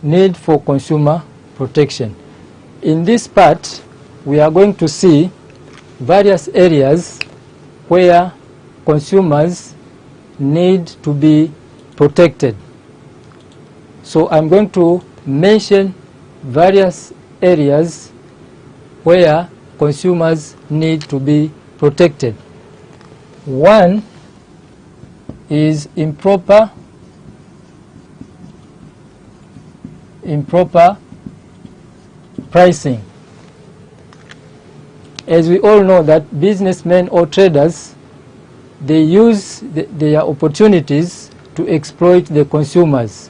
need for consumer protection. In this part, we are going to see various areas where consumers need to be protected. So I'm going to mention various areas where consumers need to be protected. One is improper pricing. As we all know that businessmen or traders, they use their opportunities to exploit the consumers.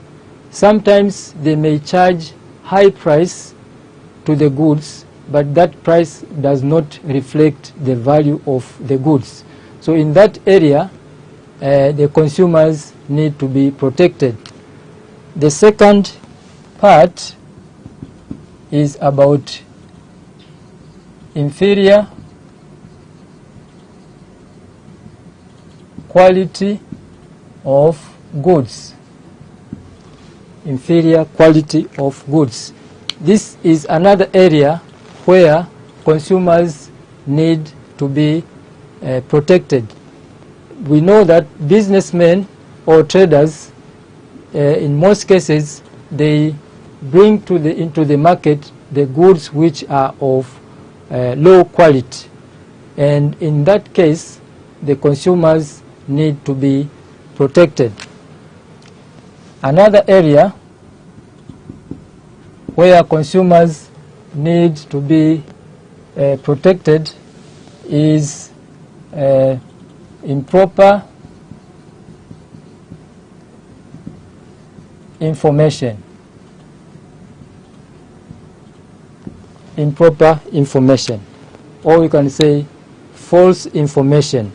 Sometimes they may charge high price to the goods, but that price does not reflect the value of the goods. So in that area, the consumers need to be protected. The second part is about inferior quality of goods. Inferior quality of goods. This is another area where consumers need to be protected. We know that businessmen or traders, in most cases, they bring into the market the goods which are of low quality, and in that case, the consumers need to be protected. Another area where consumers need to be protected is improper information. Improper information, or you can say false information.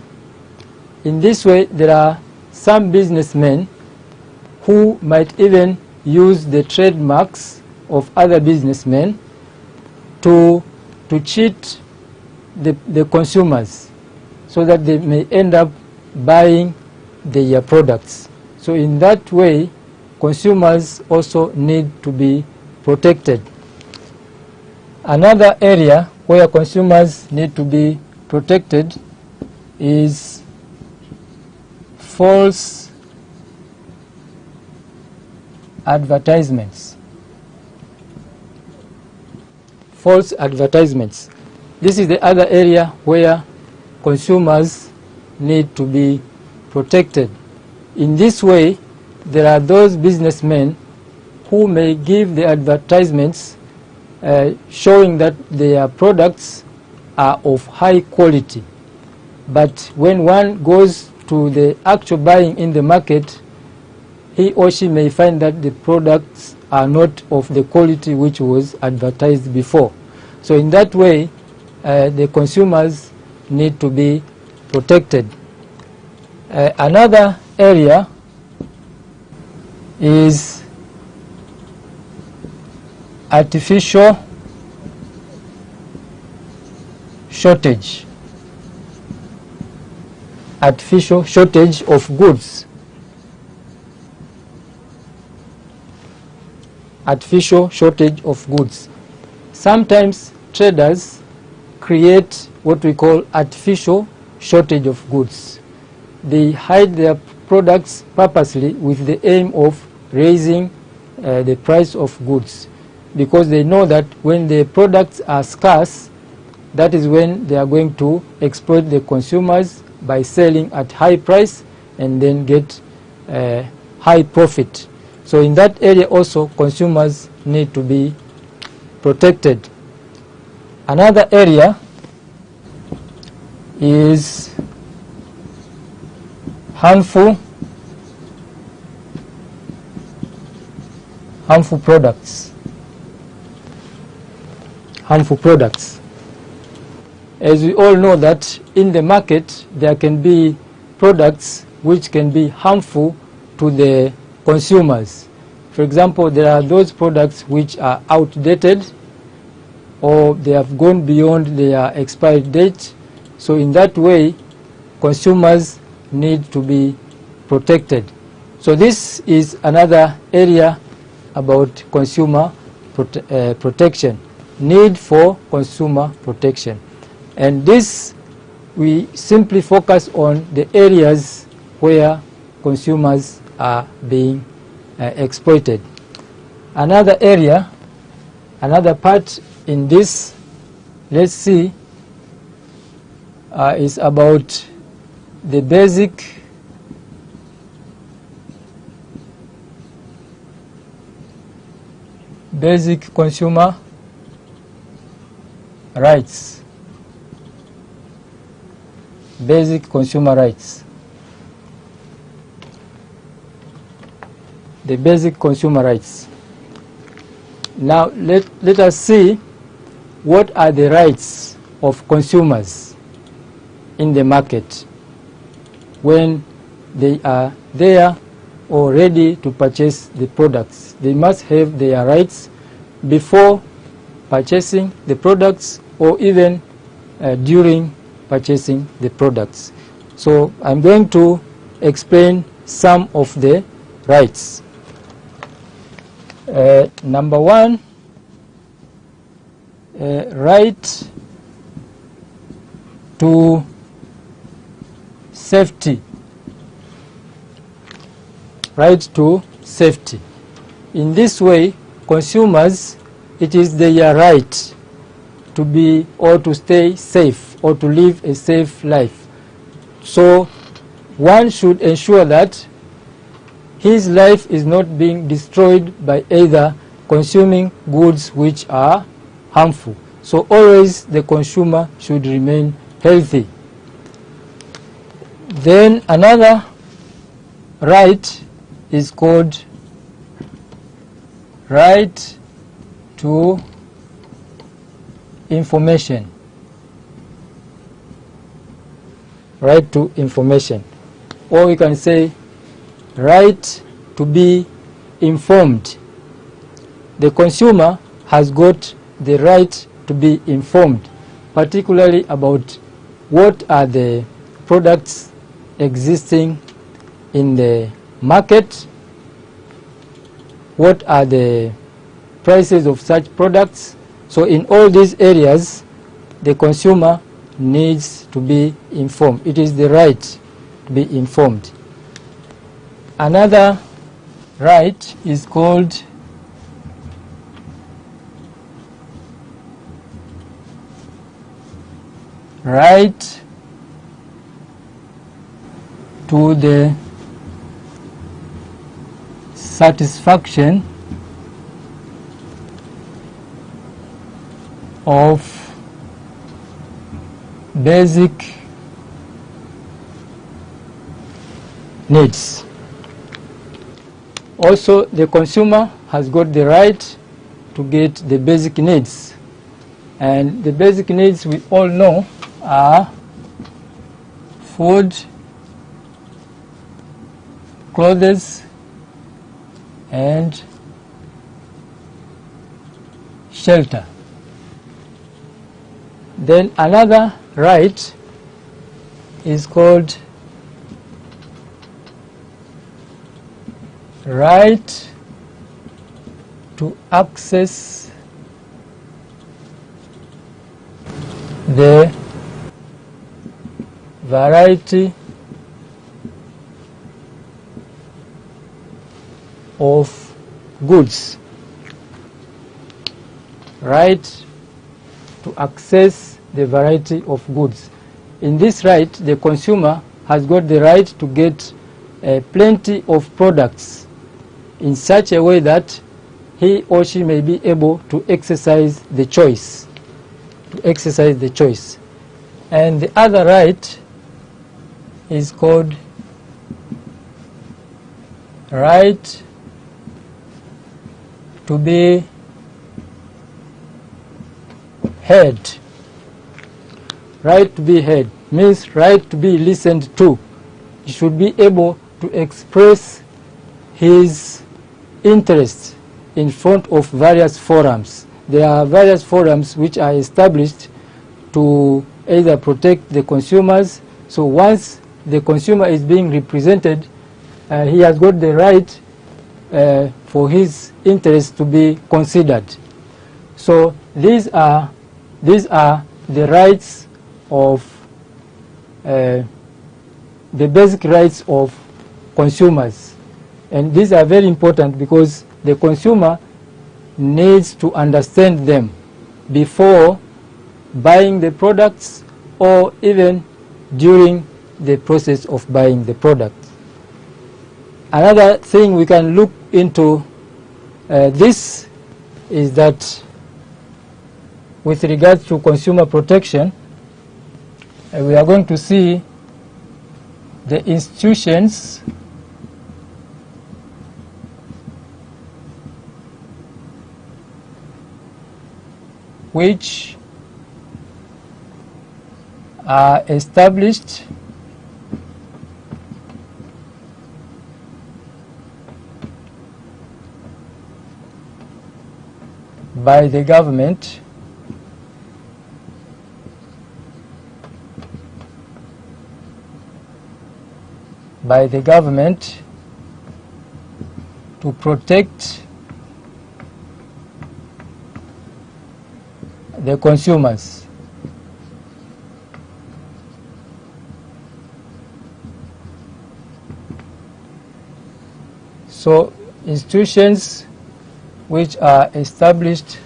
In this way, there are some businessmen who might even use the trademarks of other businessmen to cheat the consumers, so that they may end up buying their products. So in that way, consumers also need to be protected. Another area where consumers need to be protected is false advertisements. False advertisements. This is the other area where consumers need to be protected. In this way, there are those businessmen who may give the advertisements showing that their products are of high quality. But when one goes to the actual buying in the market, he or she may find that the products are not of the quality which was advertised before. So in that way, the consumers need to be protected. Another area is artificial shortage. Artificial shortage of goods. Artificial shortage of goods. Sometimes traders create what we call artificial shortage of goods. They hide their products purposely with the aim of raising the price of goods, because they know that when the products are scarce, that is when they are going to exploit the consumers by selling at high price and then get high profit. So in that area also, consumers need to be protected. Another area is harmful products. Harmful products. As we all know that in the market there can be products which can be harmful to the consumers. For example, there are those products which are outdated or they have gone beyond their expiry date. So in that way, consumers need to be protected. So this is another area about consumer protection, need for consumer protection. And this, we simply focus on the areas where consumers are being exploited. Another area, another part in this, let's see, is about the basic consumer rights. Basic consumer rights. The basic consumer rights. Now let us see what are the rights of consumers in the market when they are there or ready to purchase the products. They must have their rights before purchasing the products or even during purchasing the products. So I'm going to explain some of the rights. Number one, right to safety. Right to safety. In this way, consumers, it is their right to be or to stay safe or to live a safe life. So one should ensure that his life is not being destroyed by either consuming goods which are harmful. So always the consumer should remain healthy. Then another right is called right to information. Right to information. Or we can say right to be informed. The consumer has got the right to be informed, particularly about what are the products existing in the market, what are the prices of such products. So in all these areas, the consumer needs to be informed. It is the right to be informed. Another right is called right to the satisfaction of basic needs. Also, the consumer has got the right to get the basic needs. And the basic needs we all know are food, clothes, and shelter. Then another right is called right to access the variety of goods. Right to access the variety of goods. In this right, the consumer has got the right to get plenty of products in such a way that he or she may be able to exercise the choice. And the other right is called right to be heard. Right to be heard means right to be listened to. He should be able to express his interest in front of various forums. There are various forums which are established to either protect the consumers. So once the consumer is being represented, he has got the right for his interest to be considered. So these are the rights of the basic rights of consumers, and these are very important because the consumer needs to understand them before buying the products or even during the process of buying the product. Another thing we can look into this is that with regards to consumer protection, we are going to see the institutions which are established by the government to protect the consumers. So institutions which are established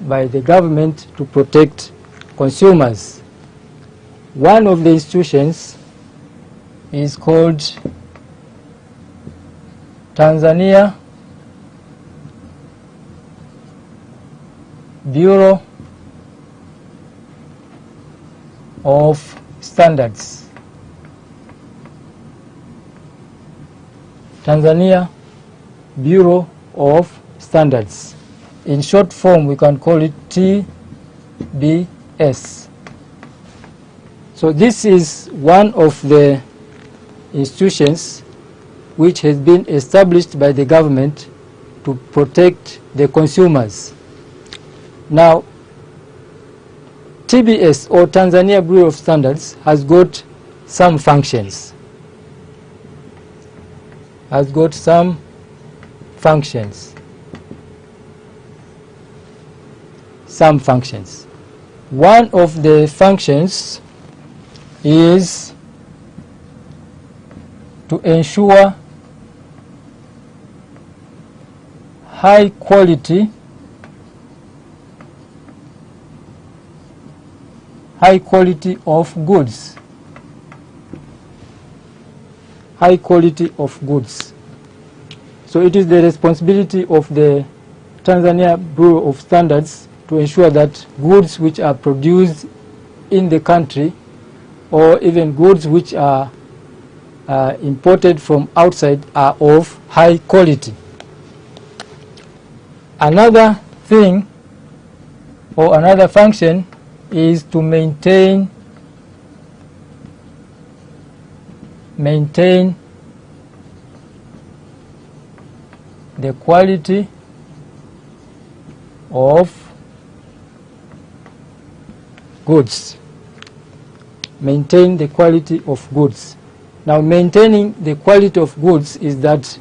by the government to protect consumers. One of the institutions is called Tanzania Bureau of Standards. Tanzania Bureau of Standards. In short form, we can call it TBS. So this is one of the institutions which has been established by the government to protect the consumers. Now, TBS, or Tanzania Bureau of Standards, has got some functions. Some functions. One of the functions is to ensure high quality of goods. High quality of goods. So it is the responsibility of the Tanzania Bureau of Standards to ensure that goods which are produced in the country, or even goods which are imported from outside, are of high quality. Another thing, or another function, is to maintain the quality of goods. Maintain the quality of goods. Now, maintaining the quality of goods is that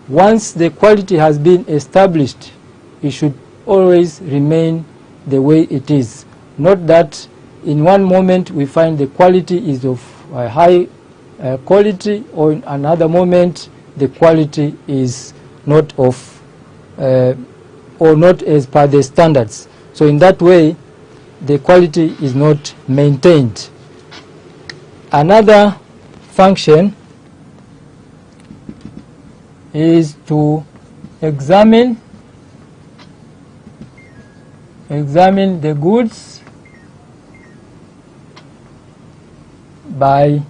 once the quality has been established, it should always remain the way it is. Not that in one moment we find the quality is of high quality, or in another moment the quality is not of or not as per the standards. So in that way, the quality is not maintained. Another function is to examine the goods by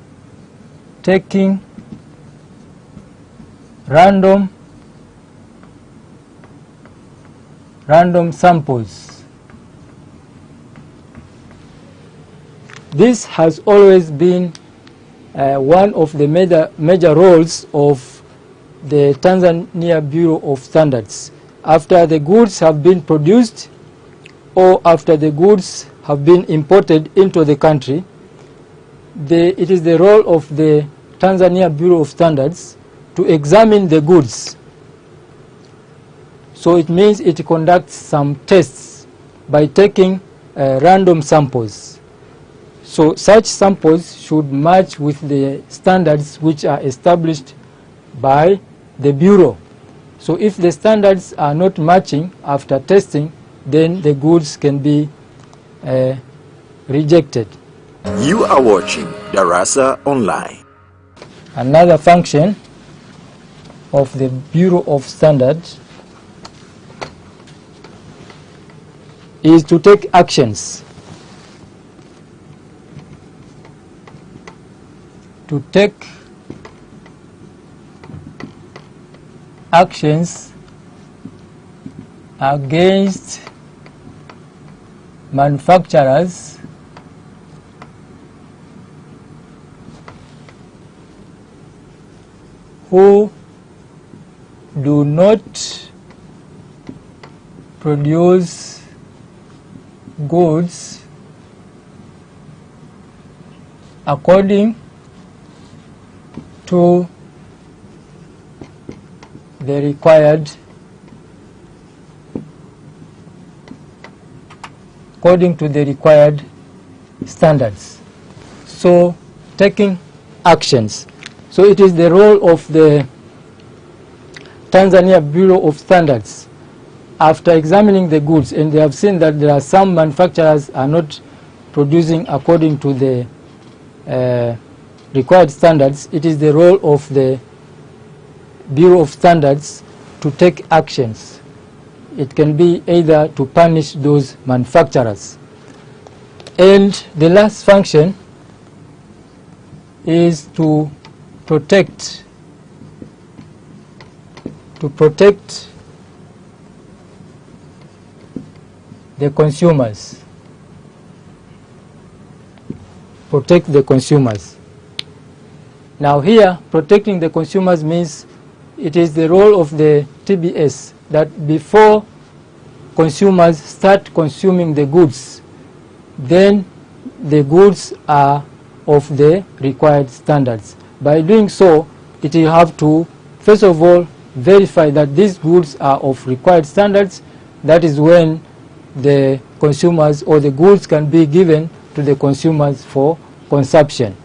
taking random samples. This has always been one of the major roles of the Tanzania Bureau of Standards. After the goods have been produced, or after the goods have been imported into the country, it is the role of the Tanzania Bureau of Standards to examine the goods So it means it conducts some tests by taking random samples. So such samples should match with the standards which are established by the Bureau. So if the standards are not matching after testing, then the goods can be rejected. You are watching Darasa Online. Another function of the Bureau of Standards is to take actions. To take actions against manufacturers who do not produce goods according to the required standards. So taking actions. So it is the role of the Tanzania Bureau of Standards, after examining the goods and they have seen that there are some manufacturers are not producing according to the required standards, it is the role of the Bureau of Standards to take actions. It can be either to punish those manufacturers. And the last function is to protect the consumers. Protect the consumers. Now here, protecting the consumers means it is the role of the TBS that before consumers start consuming the goods, then the goods are of the required standards. By doing so, it will have to, first of all, verify that these goods are of required standards. That is when the consumers or the goods can be given to the consumers for consumption.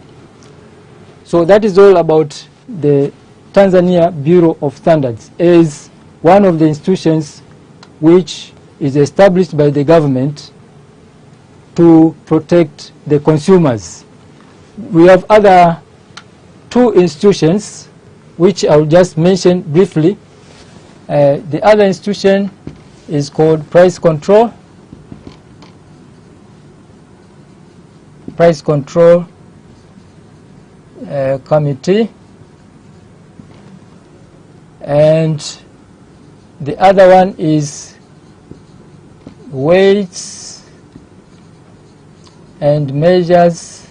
So that is all about the Tanzania Bureau of Standards, is one of the institutions which is established by the government to protect the consumers. We have other two institutions which I will just mention briefly. The other institution is called Price Control Committee, and the other one is Weights and Measures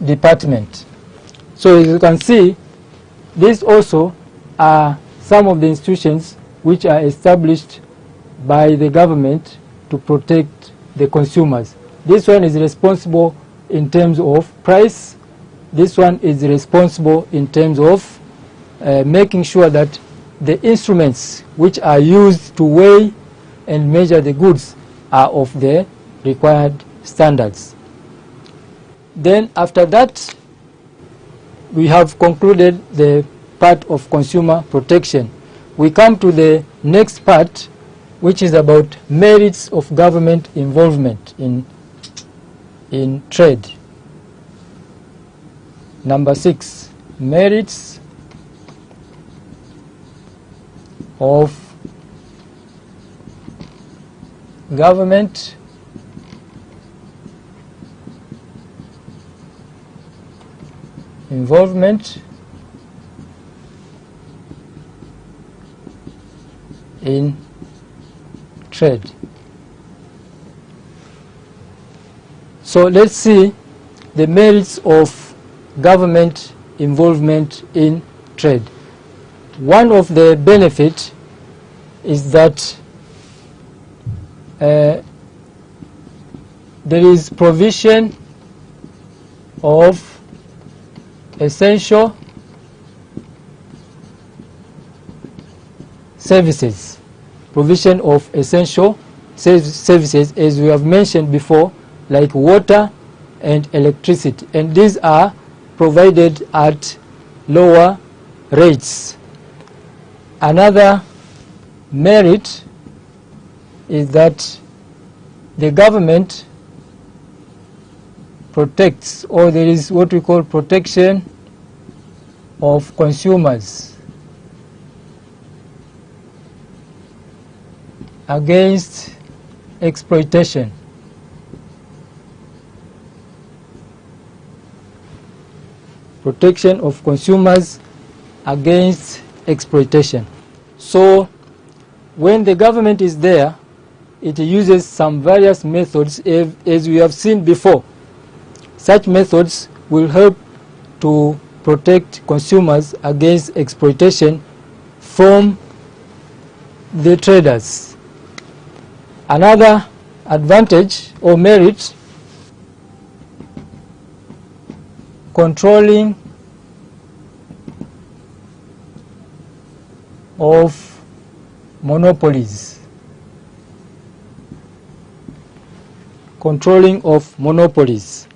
Department. So as you can see, these also are some of the institutions which are established by the government to protect the consumers. This one is responsible in terms of price. This one is responsible in terms of making sure that the instruments which are used to weigh and measure the goods are of the required standards. Then after that, we have concluded the part of consumer protection. We come to the next part, which is about merits of government involvement in trade. Number 6, merits of government involvement in trade. So let's see the merits of government involvement in trade. One of the benefits is that there is provision of essential services, provision of essential services, as we have mentioned before, like water and electricity, and these are provided at lower rates. Another merit is that the government protects, or there is what we call protection of consumers against exploitation. Protection of consumers against exploitation. So when the government is there, it uses some various methods, as we have seen before. Such methods will help to protect consumers against exploitation from the traders. Another advantage or merit, controlling of monopolies. Controlling of monopolies.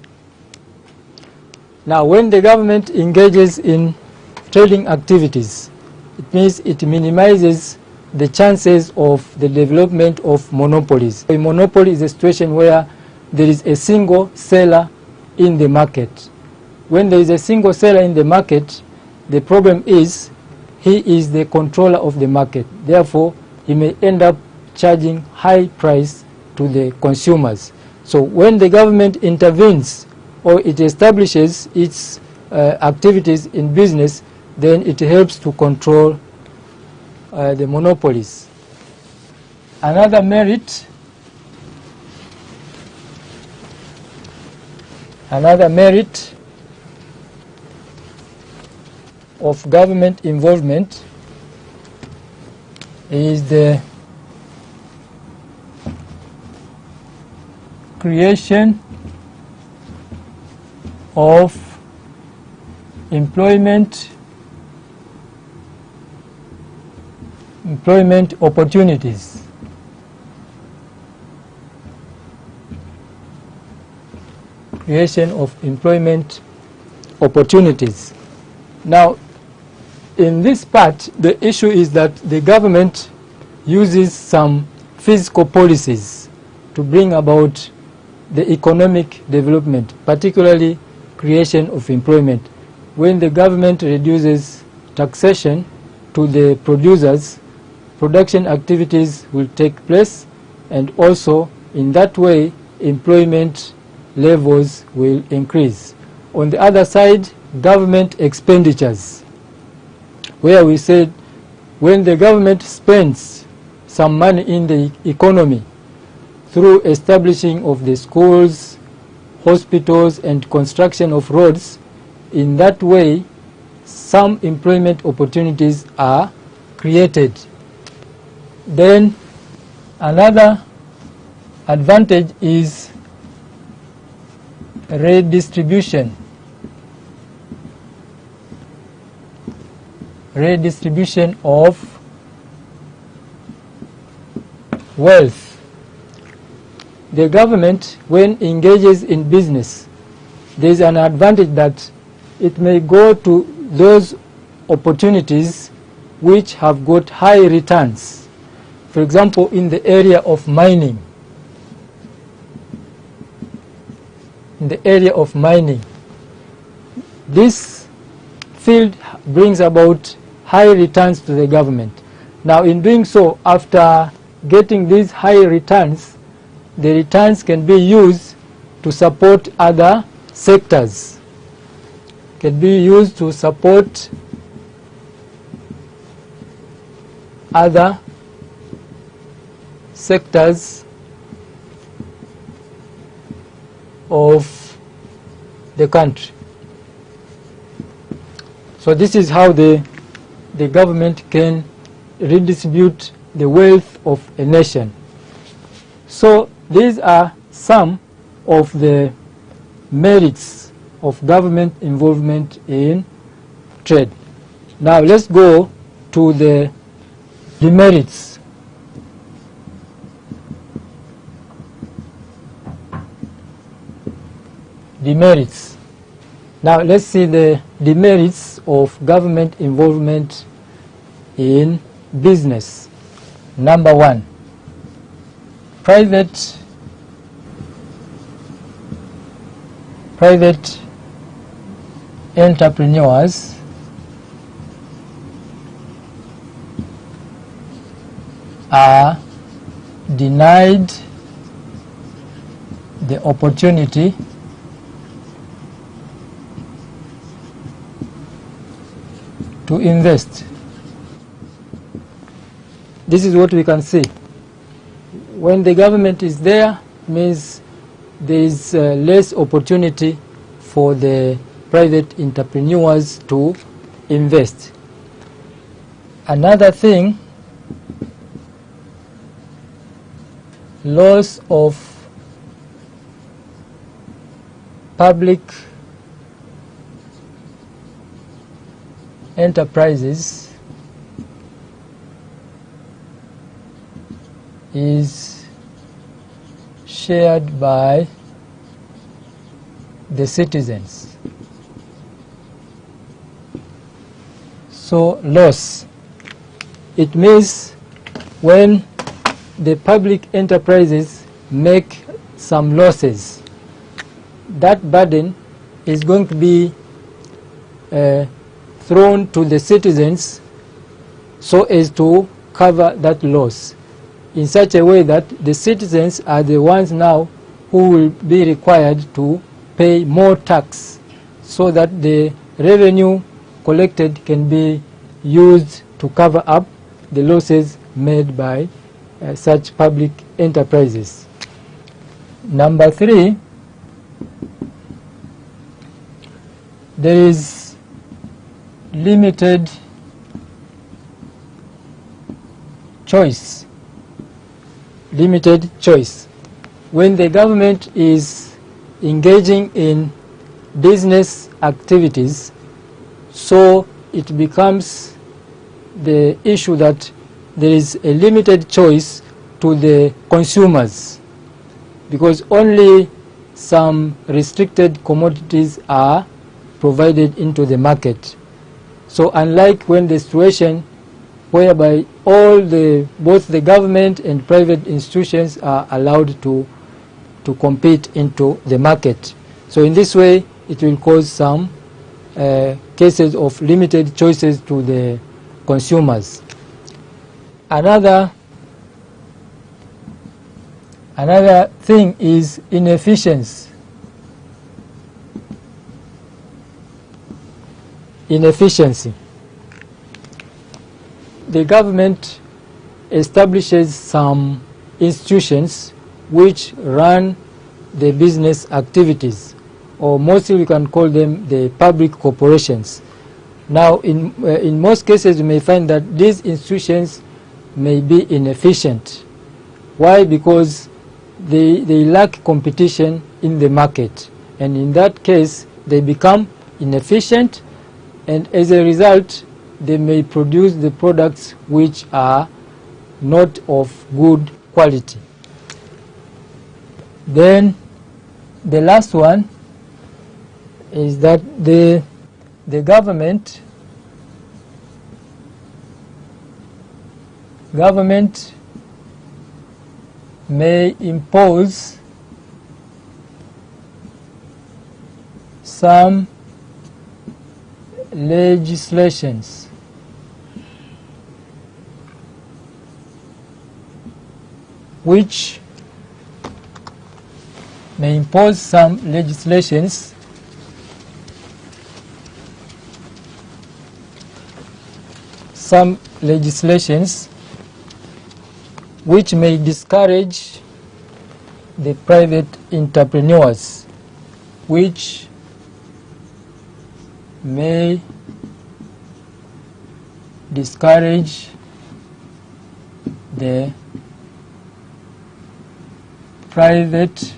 Now, when the government engages in trading activities, it means it minimizes the chances of the development of monopolies. A monopoly is a situation where there is a single seller in the market. When there is a single seller in the market, the problem is he is the controller of the market. Therefore, he may end up charging high price to the consumers. So when the government intervenes or it establishes its activities in business, then it helps to control the monopolies. Another merit of government involvement is the creation of employment opportunities. Creation of employment opportunities. Now, in this part, the issue is that the government uses some fiscal policies to bring about the economic development, particularly creation of employment. When the government reduces taxation to the producers, production activities will take place, and also in that way employment levels will increase. On the other side, government expenditures, where we said when the government spends some money in the economy through establishing of the schools, hospitals, and construction of roads, in that way some employment opportunities are created. Then another advantage is redistribution of wealth. The government, when engages in business, there is an advantage that it may go to those opportunities which have got high returns. For example, in the area of mining. This field brings about high returns to the government. Now, in doing so, after getting these high returns, the returns can be used to support other sectors, can be used to support other sectors of the country. So this is how the government can redistribute the wealth of a nation. So these are some of the merits of government involvement in trade. Now let's go to the demerits. Demerits. Now let's see the demerits of government involvement in business. Number one, private entrepreneurs are denied the opportunity to invest. This is what we can see. When the government is there, means there is less opportunity for the private entrepreneurs to invest. Another thing, loss of public enterprises is shared by the citizens. So loss, it means when the public enterprises make some losses, that burden is going to be thrown to the citizens so as to cover that loss, in such a way that the citizens are the ones now who will be required to pay more tax so that the revenue collected can be used to cover up the losses made by such public enterprises. Number three, there is limited choice. Limited choice. When the government is engaging in business activities, so it becomes the issue that there is a limited choice to the consumers, because only some restricted commodities are provided into the market. So unlike when the situation whereby both the government and private institutions are allowed to compete into the market. So in this way, it will cause some cases of limited choices to the consumers. Another thing is inefficiency. The government establishes some institutions which run the business activities, or mostly we can call them the public corporations. Now in most cases you may find that these institutions may be inefficient. Why? Because they lack competition in the market, and in that case they become inefficient, and as a result they may produce the products which are not of good quality. Then the last one is that the government may impose some legislations which may impose some legislations which may discourage the private entrepreneurs, which may discourage the private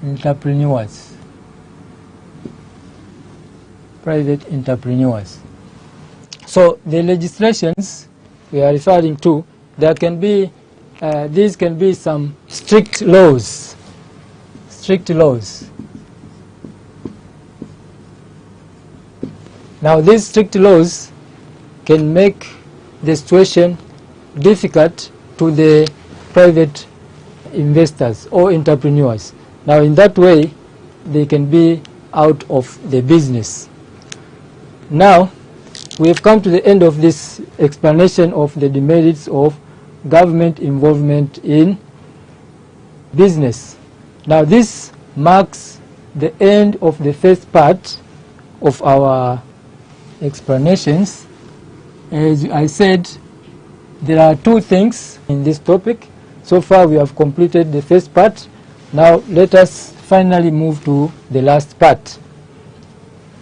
entrepreneurs. Private entrepreneurs. So the legislations we are referring to, there can be these can be some strict laws. Strict laws. Now these strict laws can make the situation difficult to the private investors or entrepreneurs. Now in that way they can be out of the business. Now we have come to the end of this explanation of the demerits of government involvement in business. Now this marks the end of the first part of our explanations. As I said, there are two things in this topic. So far we have completed the first part. Now let us finally move to the last part.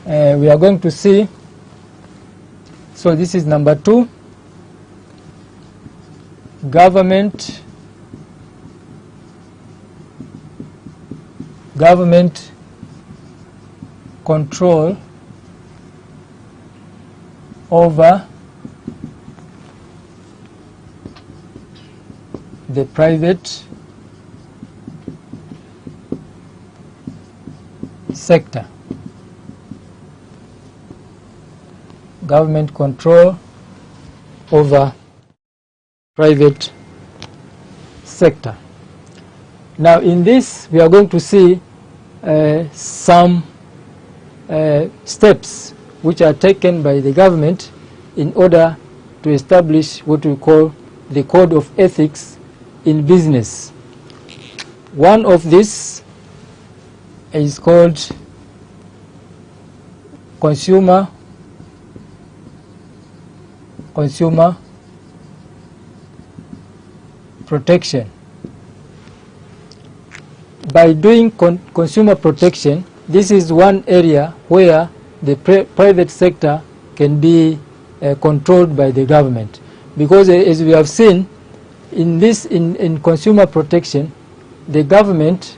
We are going to see, so this is number 2, government control over the private sector. Government control over private sector. Now in this we are going to see some steps which are taken by the government in order to establish what we call the code of ethics in business. One of these is called consumer protection. By doing consumer protection, this is one area where the private sector can be controlled by the government, because as we have seen in consumer protection, the government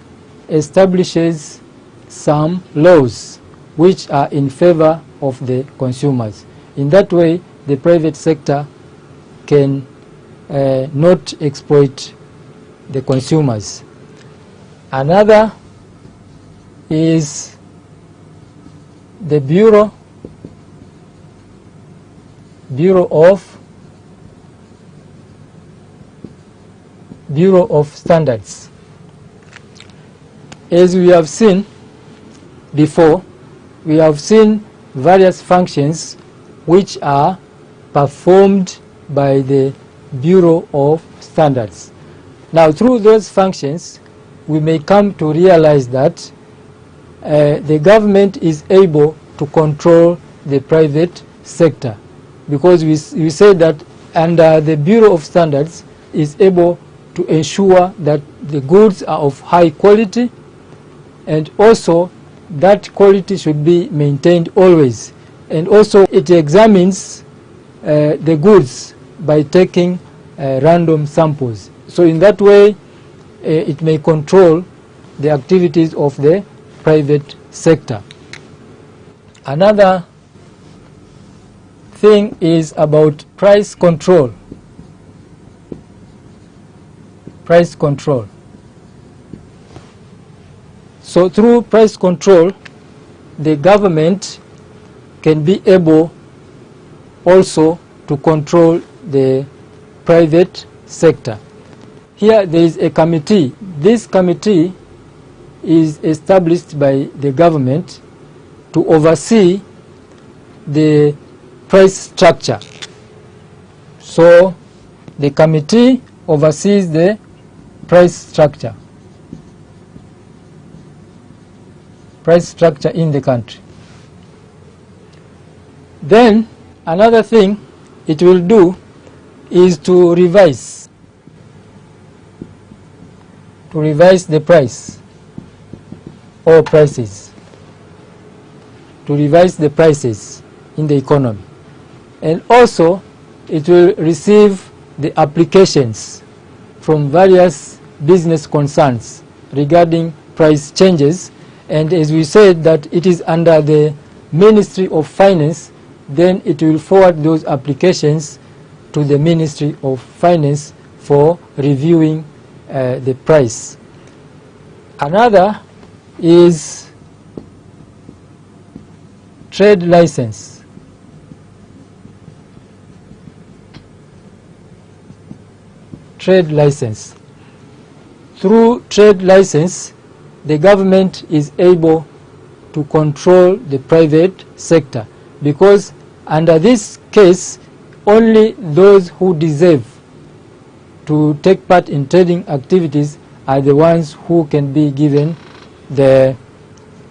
establishes some laws which are in favor of the consumers. In that way the private sector can not exploit the consumers. Another is the Bureau of Standards. As we have seen before, we have seen various functions which are performed by the Bureau of Standards. Now through those functions we may come to realize that the government is able to control the private sector, because we say that under the Bureau of Standards is able to ensure that the goods are of high quality, and also that quality should be maintained always. And also it examines the goods by taking random samples. So in that way it may control the activities of the private sector. Another thing is about price control. Price control. So through price control, the government can be able also to control the private sector. Here there is a committee. This committee is established by the government to oversee the price structure. So the committee oversees the price structure in the country. Then another thing it will do is to revise the price or prices, to revise the prices in the economy. And also it will receive the applications from various business concerns regarding price changes, and as we said that it is under the Ministry of Finance, then it will forward those applications to the Ministry of Finance for reviewing the price. Another is trade license. Trade license. Through trade license, the government is able to control the private sector, because under this case, only those who deserve to take part in trading activities are the ones who can be given the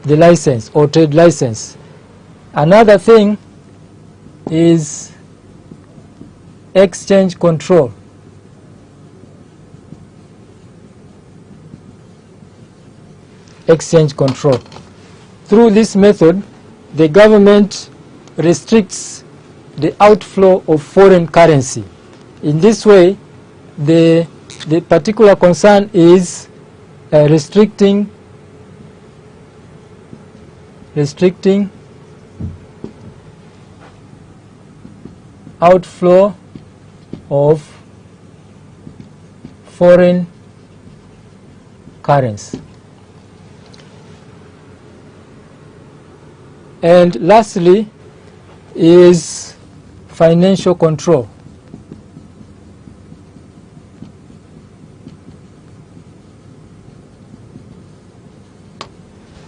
license or trade license. Another thing is exchange control. Exchange control. Through this method, the government restricts the outflow of foreign currency. In this way, the particular concern is restricting outflow of foreign currency. And lastly is financial control.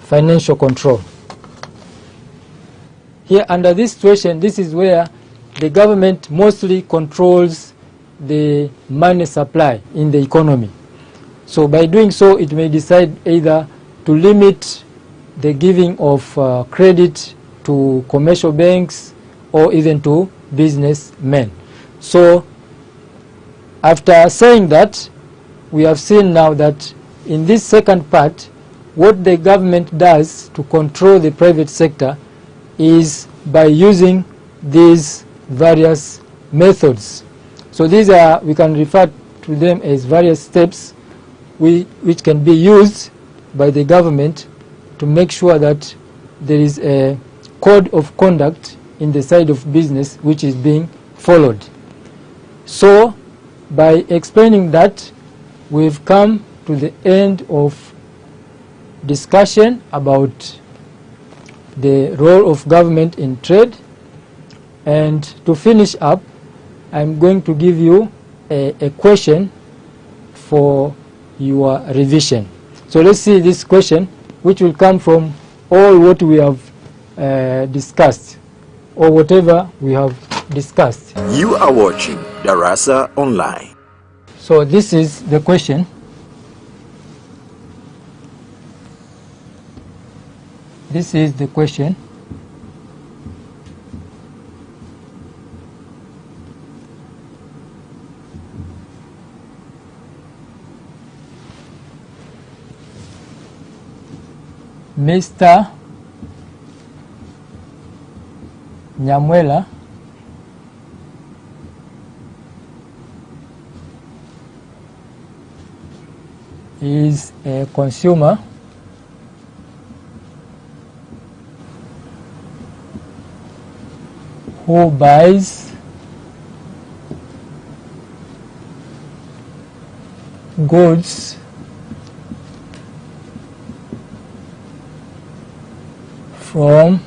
Financial control. Here, under this situation, this is where the government mostly controls the money supply in the economy. So by doing so, it may decide either to limit the giving of credit to commercial banks or even to businessmen. So after saying that, we have seen now that in this second part, what the government does to control the private sector is by using these various methods. So these are, we can refer to them as various steps which can be used by the government to make sure that there is a code of conduct in the side of business which is being followed. So by explaining that, we've come to the end of discussion about the role of government in trade. And to finish up, I'm going to give you a question for your revision. So let's see this question, which will come from all what we have discussed, or whatever we have discussed. You are watching Darasa Online. So this is the question. This is the question. Mr. Nyamwela is a consumer who buys goods from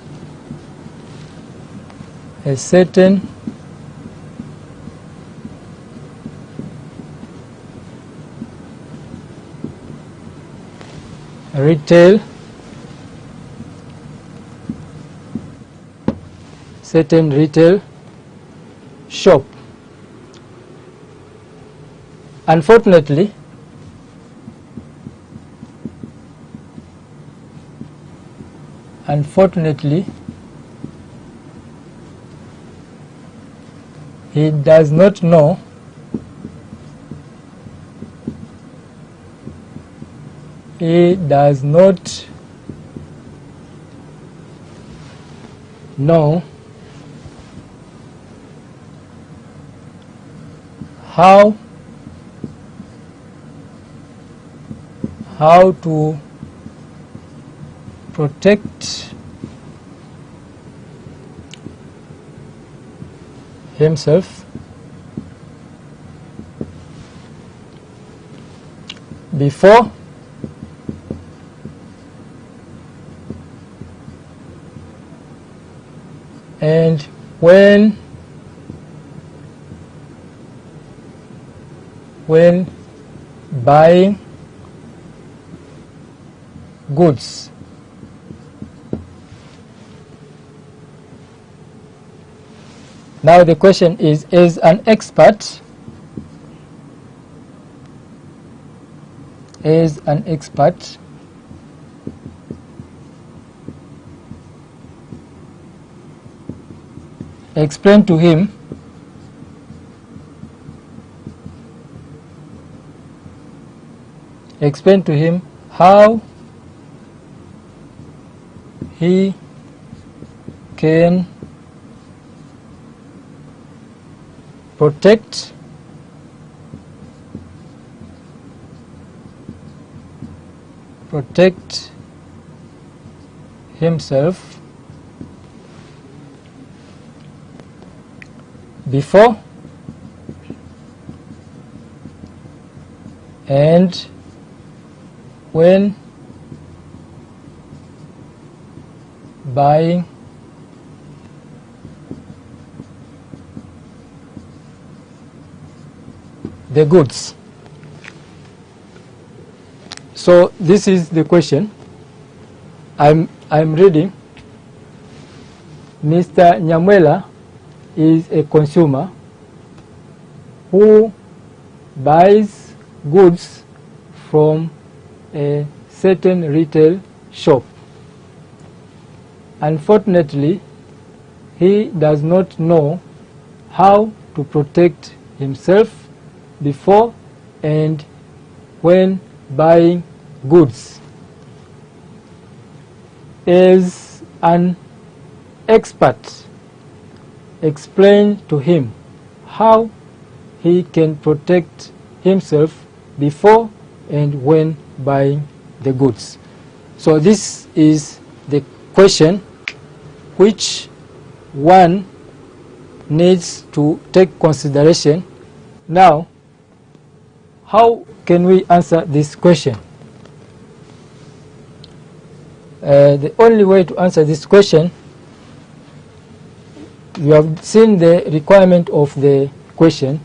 a certain retail shop. Unfortunately, he does not know how to protect himself before and when buying goods. Now the question is, as an expert, explain to him how he can protect himself before and when buying the goods. So this is the question. I'm reading. Mr. Nyamwela is a consumer who buys goods from a certain retail shop. Unfortunately, he does not know how to protect himself before and when buying goods. As an expert, explain to him how he can protect himself before and when buying the goods. So this is the question which one needs to take consideration. Now, how can we answer this question? The only way to answer this question, you have seen the requirement of the question.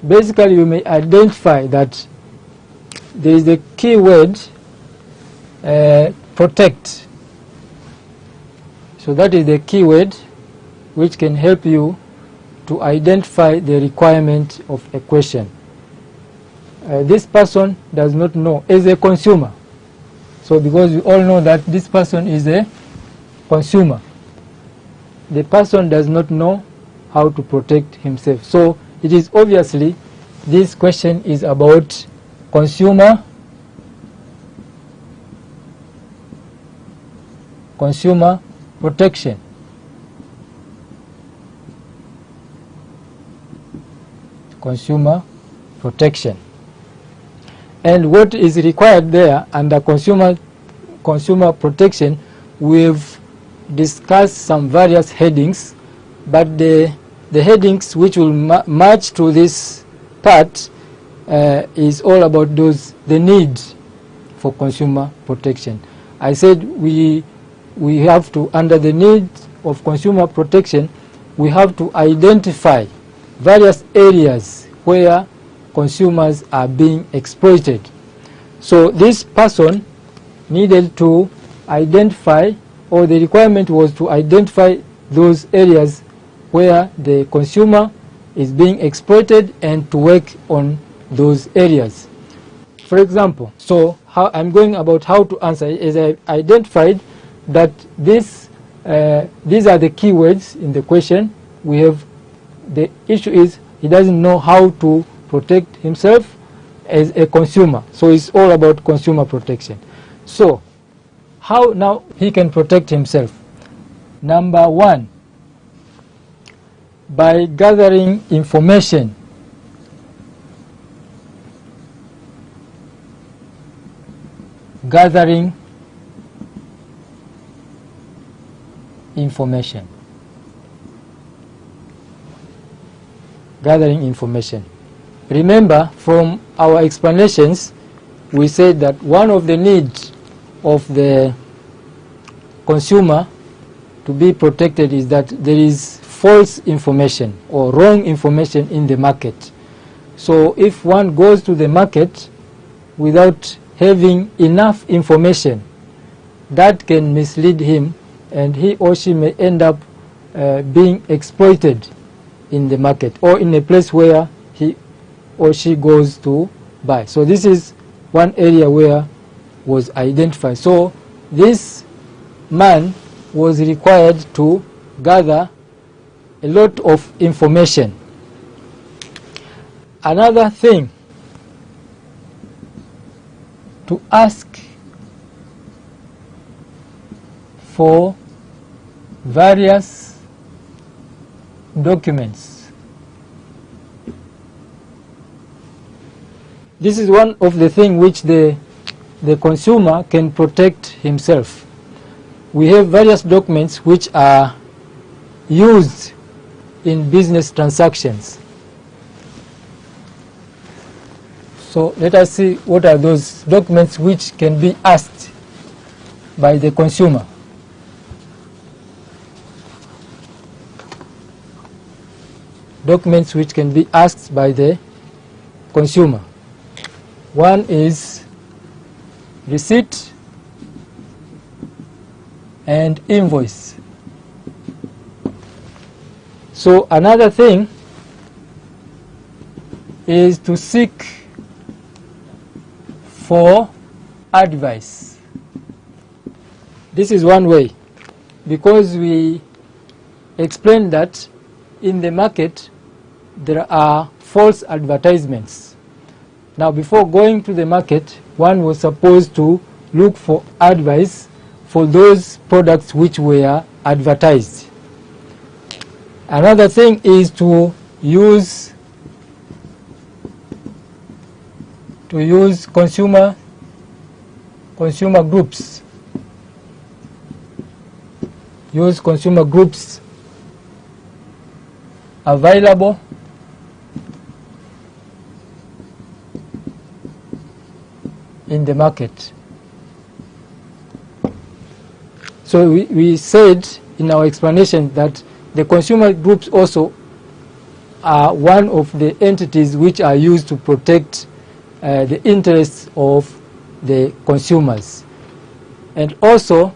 Basically, you may identify that there is the key word protect. So that is the key word which can help you to identify the requirement of a question. This person does not know as a consumer. So because we all know that this person is a consumer, the person does not know how to protect himself. So it is obviously this question is about consumer protection. Consumer protection. And what is required there under consumer protection, we've discussed some various headings, but the headings which will match to this part is all about the need for consumer protection. I said we have to, under the need of consumer protection, we have to identify various areas where consumers are being exploited. So this person needed to identify, or the requirement was to identify those areas where the consumer is being exploited and to work on those areas. For example, so how I'm going about how to answer is I identified that these are the keywords in the question. We have, the issue is he doesn't know how to protect himself as a consumer. So it's all about consumer protection. So how now he can protect himself? Number one, by gathering information. information. Gathering information. Remember, from our explanations, we said that one of the needs of the consumer to be protected is that there is false information or wrong information in the market. So if one goes to the market without having enough information, that can mislead him, and he or she may end up being exploited in the market or in a place where he or she goes to buy. So this is one area where was identified. So this man was required to gather a lot of information. Another thing, to ask for various documents. This is one of the things which the consumer can protect himself. We have various documents which are used in business transactions. So let us see what are those documents which can be asked by the consumer. Documents which can be asked by the consumer. One is receipt and invoice. So another thing is to seek for advice. This is one way, because we explained that in the market there are false advertisements. Now, before going to the market, one was supposed to look for advice for those products which were advertised. Another thing is to use consumer groups. Use consumer groups available in the market. So we said in our explanation that the consumer groups also are one of the entities which are used to protect the interests of the consumers. And also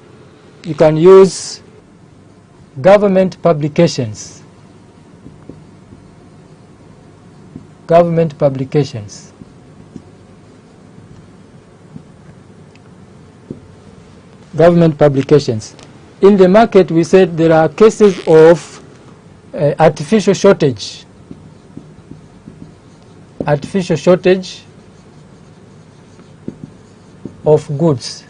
you can use government publications. Government publications. Government publications. In the market, we said there are cases of artificial shortage. Artificial shortage of goods.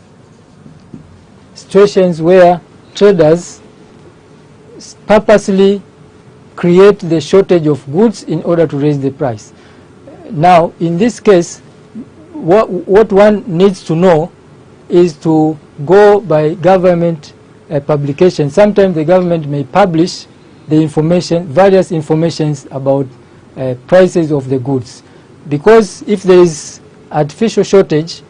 Situations where traders purposely create the shortage of goods in order to raise the price. Now, in this case, what one needs to know is to go by government publication. Sometimes the government may publish the information, various informations about prices of the goods. Because if there is artificial shortage,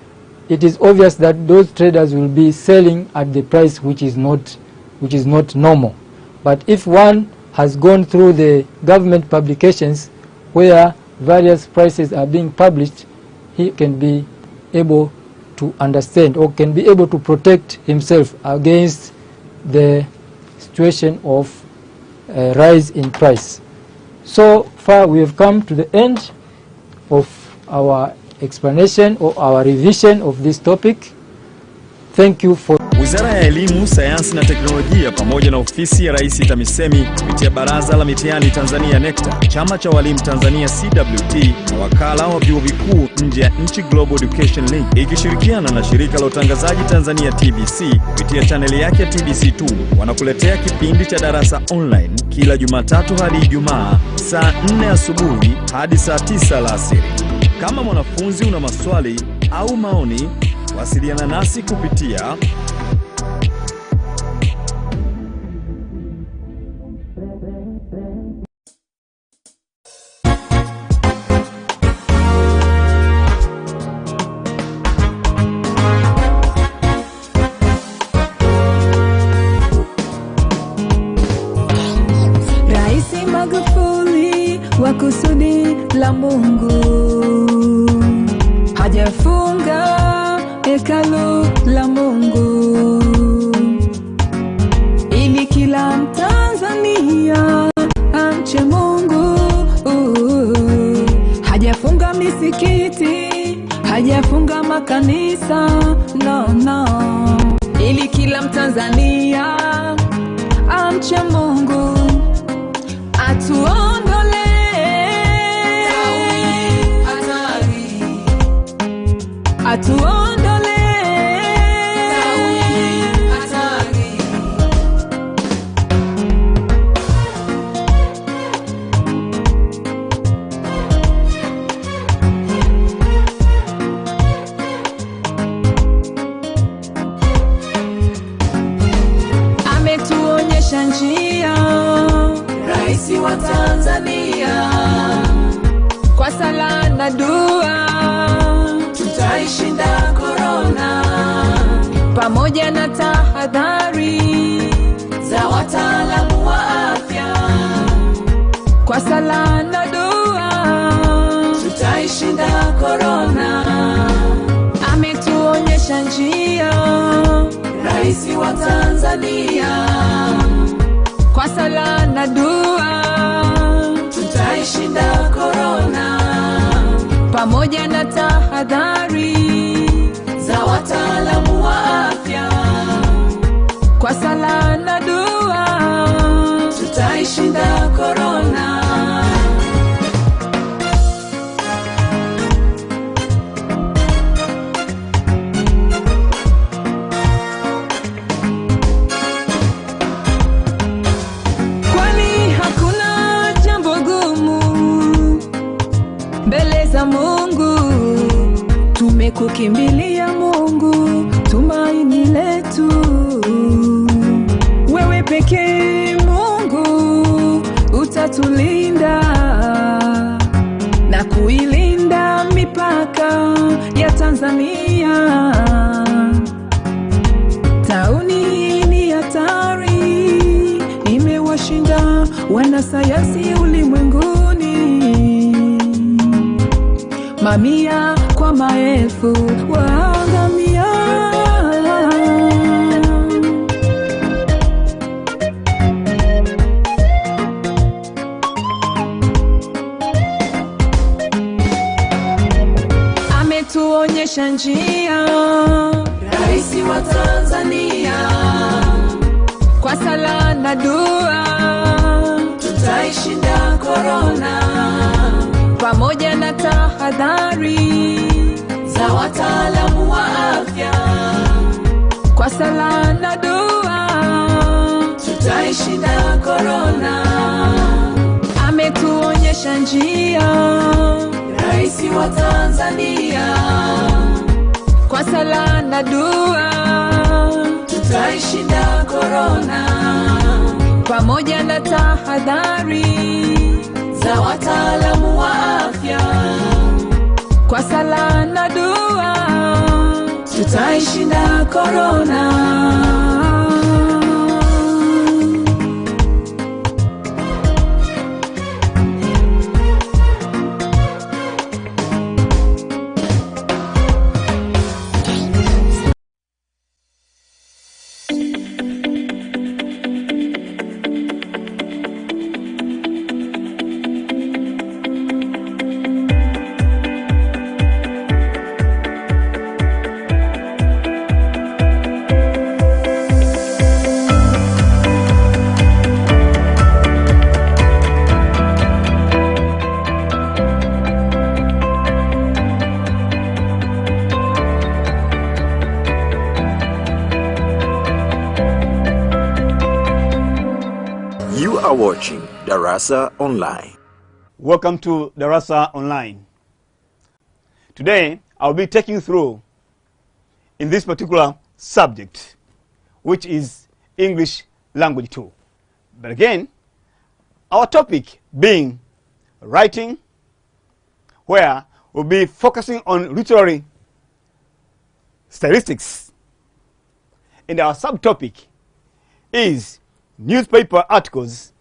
it is obvious that those traders will be selling at the price which is not normal. But if one has gone through the government publications where various prices are being published, he can be able to understand or can be able to protect himself against the situation of rise in price. So far we have come to the end of our explanation or our revision of this topic. Thank you for. Wizara ya Elimu, Sayansi na Teknolojia pamoja na Ofisi ya Rais TAMISEMI kupitia Baraza la Mitihani Tanzania NECTA, Chama cha Walimu Tanzania CWT na Wakala wa Vyuo Vikuu nje ya nchi Global Education Link ikishirikiana na Shirika la Utangazaji Tanzania TBC kupitia chaneli yake ya TBC2 wanakuletea kipindi cha Darasa Online kila Jumatatu hadi Ijumaa saa 4 asubuhi hadi saa 9 alasiri. Kama mwanafunzi una maswali au maoni, wasiliana nasi kupitia makanisa, no no, ili kila Mtanzania amche Mungu, atuondole hatari, atuondole hatari. Ametuonyesha njia Rais wa Tanzania, kwa sala na dua tutaishinda corona, pamoja na tahadhari za wataalamu wa afya. Kwa sala na dua tutaishinda corona. Ametuonyesha njia Rais wa Tanzania, kwa sala na dua tutaishinda corona, pamoja na tahadhari za wataalamu wa afya. Kwa sala na dua tutaishinda corona. Mungu, tumekukimbilia Mungu, tumaini letu. Wewe pekee Mungu utatulinda na kuilinda mipaka ya Tanzania. Tauni ni hatari, imewashinda wanasayansi ulimwenguni. Mamia kwa maelfu waangamia. Ametuonyesha njia Rais wa Tanzania, kwa sala na dua tutaishinda corona, pamoja na tahadhari za wataalamu wa afya. Kwa sala na dua tutaishinda corona. Ametuonyesha njia Rais wa Tanzania, kwa sala na dua tutaishinda corona, pamoja na tahadhari za wataalamu wa afya. Kwa sala na dua tutaishinda corona. You are watching Darasa Online. Welcome to Darasa Online. Today, I'll be taking you through in this particular subject, which is English Language 2. But again, our topic being writing, where we'll be focusing on literary stylistics. And our subtopic is newspaper articles,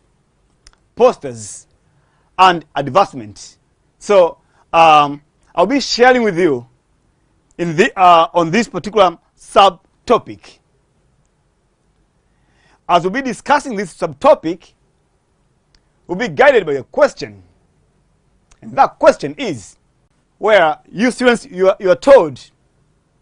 posters, and advertisements. So I'll be sharing with you in on this particular subtopic. As we'll be discussing this subtopic, we'll be guided by a question. And that question is, where you students, you are told